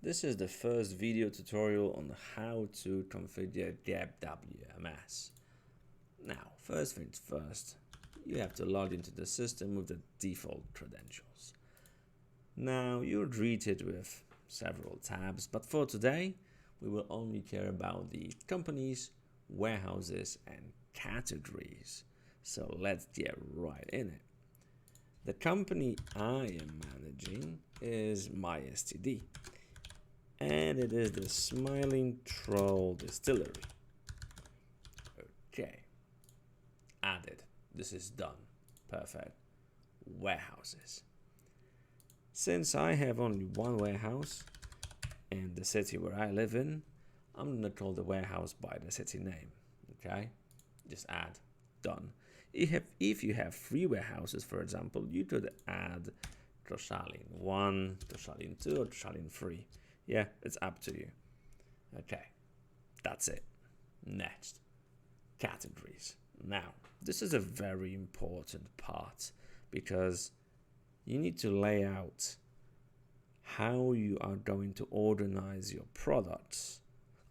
This is the first video tutorial on how to configure GebWMS. Now, first things first, you have to log into the system with the default credentials. Now, you're greeted with several tabs, but for today, we will only care about the companies, warehouses, and categories. So let's get right in it. The company I am managing is MySTD, and it is the Smiling Troll Distillery. Okay, added. This is done. Perfect. Warehouses. Since I have only one warehouse and the city where I live in, I'm going to call the warehouse by the city name. Okay, just add. Done. If you have 3 warehouses, for example, you could add Troszalin 1, Troszalin 2, or Troszalin 3. Yeah, it's up to you. Okay, that's it. Next, categories. Now, this is a very important part because you need to lay out how you are going to organize your products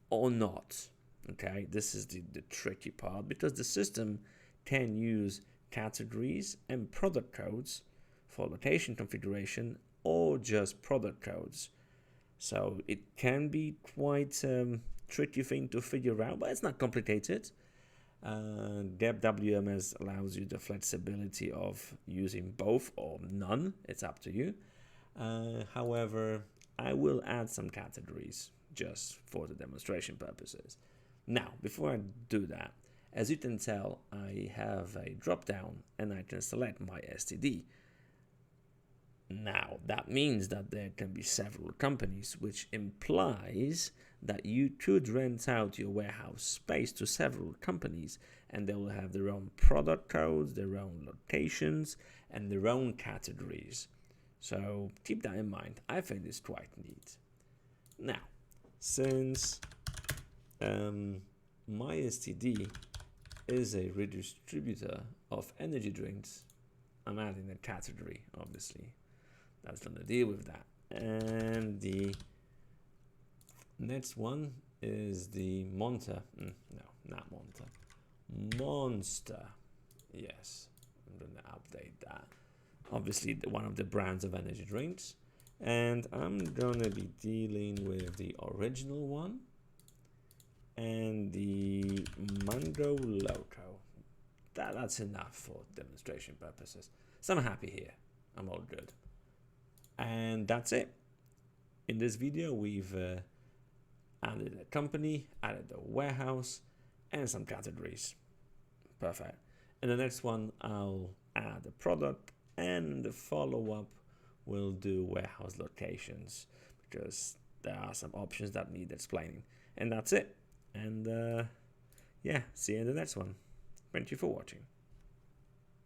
or not. Okay, this is the tricky part because the system can use categories and product codes for location configuration or just product codes. So it can be quite a tricky thing to figure out, but it's not complicated. GebWMS allows you the flexibility of using both or none. It's up to you. However, I will add some categories just for the demonstration purposes. Now, before I do that, as you can tell, I have a drop down and I can select my STD. Now, that means that there can be several companies, which implies that you could rent out your warehouse space to several companies and they will have their own product codes, their own locations, and their own categories. So keep that in mind. I think it's quite neat. Now, since MySTD is a redistributor of energy drinks, I'm adding a category, obviously. That's going to deal with that. And the next one is the Monta. No, not Monta. Monster. Yes, I'm going to update that. Obviously, one of the brands of energy drinks. And I'm going to be dealing with the original one and the Mango Loco. That's enough for demonstration purposes. So I'm happy here. I'm all good. And that's it. In this video, we've added a company, added a warehouse, and some categories. Perfect. In the next one, I'll add a product, and the follow-up will do warehouse locations because there are some options that need explaining. And that's it. And yeah, see you in the next one. Thank you for watching.